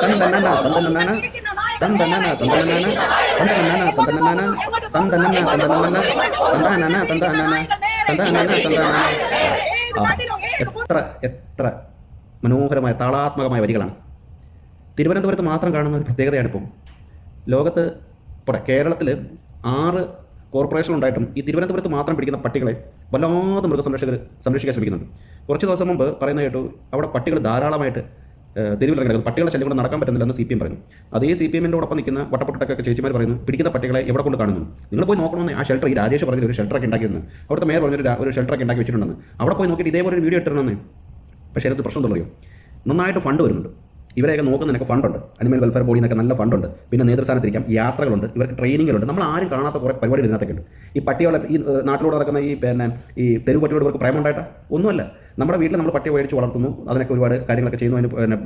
തന്തനന തന്തനന തന്തനന തന്തനന തന്തനന തന്തനന തന്തനന തന്തനന തന്തനന തന്തനന തന്തനന. എത്ര മനോഹരമായ താളാത്മകമായ വരികളാണ്. തിരുവനന്തപുരത്ത് മാത്രം കാണുന്ന ഒരു പ്രത്യേകതയാണ്. ഇപ്പം ലോകത്ത് ഇവിടെ കേരളത്തിൽ 6 കോർപ്പറേഷൻ ഉണ്ടായിട്ടും ഈ തിരുവനന്തപുരത്ത് മാത്രം പിടിക്കുന്ന പട്ടികളെ വല്ലാതെ മൃഗസംരക്ഷകർ സംരക്ഷിക്കാൻ ശ്രമിക്കുന്നുണ്ട്. കുറച്ച് ദിവസം മുമ്പ് പറയുന്ന കേട്ടു, അവിടെ പട്ടികൾ ധാരാളമായിട്ട് തെരുവിൽ കിടക്കുന്നു, പട്ടികളെ ശല്യം കൊണ്ട് നടക്കാൻ പറ്റുന്നില്ലെന്ന് CPM പറയുന്നു. അതേ CPMോടൊപ്പം നിൽക്കുന്ന വട്ടപ്പൊട്ടൊക്കെ ചേച്ചിമാർ പറയുന്നു, പിടിക്കുന്ന പട്ടികളെ എവിടെ കൊണ്ട് കാണുന്നു, നിങ്ങൾ പോയി നോക്കണമെന്ന്. ആ ഷെൽട്ടർ, ഈ രാജേഷ് പറഞ്ഞ ഒരു ഷെൽട്ടറൊക്കെ ഉണ്ടാക്കിയിരുന്നു, അവിടുത്തെ മേയർ പറഞ്ഞൊരു ഷെൽട്ടറൊക്കെ ഉണ്ടാക്കി വെച്ചിട്ടുണ്ടെന്ന്. അവിടെ പോയി നോക്കിയിട്ട് ഇതേപോലെ ഒരു വീഡിയോ എടുത്തിട്ടുണ്ടെന്ന്. പക്ഷേ അതിനകത്ത് പ്രശ്നം എന്താ പറയുക, നന്നായിട്ട് ഫണ്ട് വരുന്നുണ്ട്. ഇവരെയൊക്കെ നോക്കുന്നതിനൊക്കെ ഫണ്ടുണ്ട്, അനിമൽ വെൽഫെയർ ബോഡിയിൽ നിന്നൊക്കെ നല്ല ഫണ്ടുണ്ട്. പിന്നെ നേതൃസ്ഥാനത്തിരിക്കാം, യാത്രകളുണ്ട്, ഇവർക്ക് ട്രെയിനിങ്ങുകളുണ്ട്. നമ്മൾ ആരും കാണാത്ത കുറേ പരിപാടി ഇതിനകത്തൊക്കെ ഉണ്ട്. ഈ പട്ടികളെ ഈ നാട്ടിലൂടെ നടക്കുന്ന ഈ തെരുവ് പട്ടിയോട് ഇവർക്ക് പ്രേമുണ്ടായിട്ടാ ഒന്നുമല്ല. നമ്മുടെ വീട്ടിൽ നമ്മൾ പട്ടിയെ മേടിച്ച് വളർത്തുന്നു, അതിനൊക്കെ ഒരുപാട് കാര്യങ്ങളൊക്കെ ചെയ്യുന്നു, അതിന്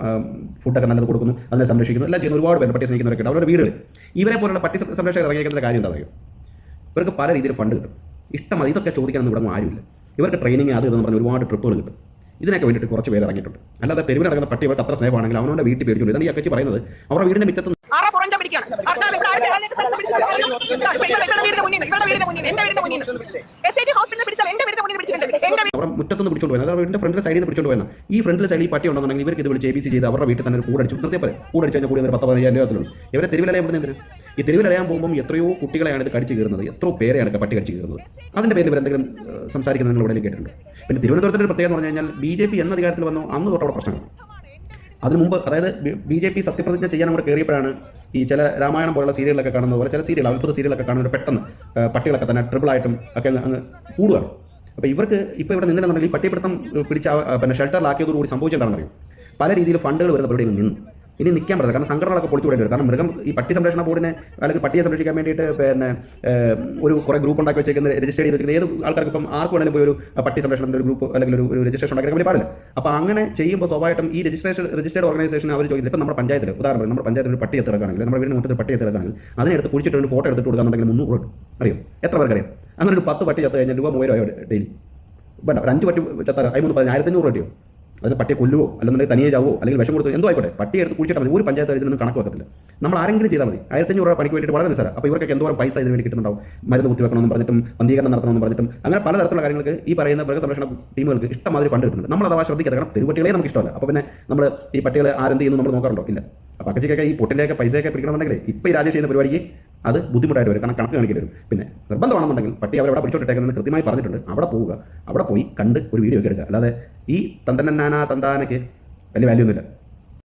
ഫുഡൊക്കെ നല്ലത് കൊടുക്കുന്നു, അതിനെ സംരക്ഷിക്കുന്നു, എല്ലാം ചെയ്യുന്ന ഒരുപാട് പേര് പട്ടിയെ സ്നേഹിക്കുന്നവരൊക്കെ ഉണ്ട് അവരുടെ വീടുകളിൽ. ഇവരെ പോലുള്ള പട്ടി സംരക്ഷകർ ഇറങ്ങിയിരിക്കുന്ന കാര്യം എന്താ പറയുക, ഇവർക്ക് പല രീതിയിൽ ഫണ്ട് കിട്ടും, ഇഷ്ടമതി. ഇതൊക്കെ ചോദിക്കാനൊന്നും ഇവിടെ ആരുമില്ല. ഇവർക്ക് ട്രെയിനിങ് അത് ഇതെന്ന് പറഞ്ഞ് ഒരുപാട് ട്രിപ്പുകൾ കിട്ടും. ഇതിനൊക്കെ വേണ്ടിയിട്ട് കുറച്ച് പേര് ഇറങ്ങിയിട്ടുണ്ട്. അല്ലാതെ തെരുവിൽ നടക്കുന്ന പട്ടി ഇവർക്ക് അത്ര സ്നേഹമാണെങ്കിൽ അവനവൻ്റെ വീട്ടിൽ പേടിച്ചുകൊണ്ട്. ഇതാണ് ഈ അക്കച്ചി പറയുന്നത്. അവരുടെ വീടിൻ്റെ മുറ്റത്ത് അവർ മുറ്റത്തുനിന്ന് പിടിച്ചോണ്ട് പോയത്, അവരുടെ ഫ്രണ്ടിലെ സൈഡിൽ നിന്ന് പിടിച്ചോണ്ട് പോയത്. ഈ ഫ്രണ്ടിലെ സൈഡിൽ ഈ പട്ടി ഉണ്ടെന്നുണ്ടെങ്കിൽ ഇവർക്ക് ഇത് വിളിച്ച് ABC ചെയ്ത് അവരുടെ വീട്ടിൽ തന്നെ ഒരു കൂടടിച്ചു നിർത്തിയപ്പോൾ കൂടടിച്ച് കഴിഞ്ഞാൽ കൂടി 10-15 രൂപത്തിലുണ്ട്. ഇവരെ തെരുവിലലയാൻ പറ്റുന്നതിന് ഈ തെരുവിലലയാൻ പോകുമ്പോൾ എത്രയോ കുട്ടികളെയാണ് ഇത് കടിച്ച് കയറുന്നത്, എത്രയോ പേരെയാണ് പട്ടി കടിച്ച് കയറുന്നത്. അതിൻ്റെ പേരിൽ ഇവരെന്തെങ്കിലും സംസാരിക്കുന്നത് നിങ്ങൾ ഇവിടെ കേട്ടിട്ടുണ്ട്. പിന്നെ തിരുവനന്തപുരത്തിൻ്റെ ഒരു പ്രത്യേകത എന്ന് പറഞ്ഞു കഴിഞ്ഞാൽ BJP എന്ന അധികാരത്തിൽ വന്നു അന്ന് തൊട്ടവിടെ പ്രശ്നങ്ങൾ. അതിന് മുമ്പ്, അതായത് BJP സത്യപ്രതിജ്ഞ ചെയ്യാൻ അവിടെ കയറിയപ്പോഴാണ് ഈ ചില രാമായണം പോലുള്ള സീരിയലൊക്കെ കാണുന്നത് പോലെ ചില സീരിയൽ, അത്ഭുത സീരിയലൊക്കെ കാണുന്നത് പെട്ടെന്ന് പട്ടികളൊക്കെ തന്നെ ട്രിപ്പിളായിട്ടും ഒക്കെ അങ്ങ് കൂടുകയാണ്. അപ്പോൾ ഇവർക്ക് ഇപ്പോൾ ഇവിടെ നിന്നില്ലെന്നുണ്ടെങ്കിൽ ഈ പട്ടിപ്പിടുത്തം പിടിച്ച പിന്നെ ഷെൽട്ടറിലാക്കിയതോടുകൂടി സംഭവിച്ചെന്താണെന്ന് അറിയും. പല രീതിയിൽ ഫണ്ടുകൾ വരുന്ന പരിപാടിയിൽ നിന്ന് ഇനി നിൽക്കാൻ പറ്റില്ല. കാരണം സംഘടനകളൊക്കെ പൊളിച്ചു വിടേണ്ടി വരും. കാരണം മൃഗം ഈ പട്ടി സംരക്ഷണ ബോർഡിനെ അല്ലെങ്കിൽ പട്ടിയെ സംരക്ഷിക്കാൻ വേണ്ടിയിട്ട് പിന്നെ ഒരു കുറേ ഗ്രൂപ്പ് ഉണ്ടാക്കി വെച്ചേക്കുന്ന രജിസ്റ്റർ ചെയ്ത് വെച്ചിരിക്കുന്ന ഏത് ആൾക്കാർക്ക് ഇപ്പം ആർക്ക് വേണമെങ്കിലും പോയി ഒരു പട്ടി സംരക്ഷണത്തിൻ്റെ ഒരു ഗ്രൂപ്പ് അല്ലെങ്കിൽ ഒരു രജിസ്ട്രേഷൻ ഉണ്ടാക്കാൻ വേണ്ടി പാടില്ല. അപ്പോൾ അങ്ങനെ ചെയ്യുമ്പോൾ സ്വാഭാവികമായിട്ടും ഈ രജിസ്റ്റേർഡ് ഓർഗനൈസേഷൻ അവർ ചോദിക്കുന്നത്, ഇപ്പം നമ്മുടെ പഞ്ചായത്തിൽ ഉദാഹരണം നമ്മുടെ പഞ്ചായത്തിൽ ഒരു പട്ടി എത്തിറക്കുകയാണെങ്കിൽ, നമ്മുടെ വീടിന് മുറ്റത്ത് പട്ടി എത്തിറക്കുകയാണെങ്കിൽ അതിനെടുത്ത് കുഴിച്ചിട്ട് ഒരു ഫോട്ടോ എടുത്തിട്ട് കൊടുക്കാന്നുണ്ടെങ്കിൽ 300 രൂപ അറിയും. എത്ര പേർക്കറിയാം? അങ്ങനെ ഒരു 10 പട്ടി ചത്ത് കഴിഞ്ഞാൽ രൂപ 3000 ഡെയിലി. വേണ്ട, ഒരു 5 പട്ടി ചത്താൽ 1500 രൂപയോ. അതിന് പട്ടിയെ കൊല്ലുവോ അല്ലെന്നുണ്ടെങ്കിൽ തനിയെ ചാവോ അല്ലെങ്കിൽ വിഷം കൊടുത്തോ എന്തോ ആയിക്കോട്ടെ, പട്ടിയെ എടുത്ത് കുഴിച്ചിട്ടാൽ മതി. ഒരു പഞ്ചായത്ത് ഇതിനൊന്നും കണക്ക് വെക്കത്തില്ല. നമ്മൾ ആരെങ്കിലും ചെയ്താൽ മതി. 1500 രൂപ പണിക്ക് വേണ്ടിയിട്ട് വളരെ നിസ്സാരം. അപ്പോൾ ഇവർക്കൊക്കെ എന്തോരം പൈസ ഇതിന് വേണ്ടി കിട്ടുന്നുണ്ടാവും. മരുന്ന് കുത്തിവെക്കണമെന്ന് പറഞ്ഞിട്ടും വന്ധീകരണം നടത്തണമെന്ന് പറഞ്ഞിട്ടും അങ്ങനെ പലതരത്തിലുള്ള കാര്യങ്ങൾക്ക് ഈ പറയുന്ന മൃഗസംരക്ഷണ ടീമുകൾക്ക് ഇഷ്ടമാതിരി ഫണ്ട് കിട്ടുന്നുണ്ട്. നമ്മൾ അഥവാ ശ്രദ്ധിക്കാതെ, കാരണം തെരുവട്ടികളെ നമുക്ക് ഇഷ്ടമല്ല. അപ്പോൾ പിന്നെ നമ്മൾ ഈ പട്ടികളെ ആരെന്ത് ചെയ്യുന്നു നമ്മൾ നോക്കാറുണ്ടോ? ഇല്ല. അപ്പോൾ അക്കച്ചിക്കൊക്കെ ഈ പൊട്ടിൻ്റെയൊക്കെ പൈസയൊക്കെ പിടിക്കണമെന്നുണ്ടെങ്കിൽ ഇപ്പോൾ ഈ രാജേഷ് ചെയ്യുന്ന പരിപാടിക്ക് അത് ബുദ്ധിമുട്ടായിട്ട് വരും. കാരണം കണക്ക് കാണിക്കേണ്ടി വരും. പിന്നെ നിർബന്ധമാണെന്നുണ്ടെങ്കിൽ പട്ടി അവരെ അവിടെ പിടിച്ചോട്ടിട്ടേക്കുന്നത് കൃത്യമായി പറഞ്ഞിട്ടുണ്ട്. അവിടെ പോവുക, അവിടെ പോയി കണ്ട് ഒരു വീഡിയോ ഒക്കെ എടുക്കുക. അല്ലാതെ ഈ തന്തനാനാ തന്താനയ്ക്ക് വലിയ വാല്യൂ ഒന്നുമില്ല.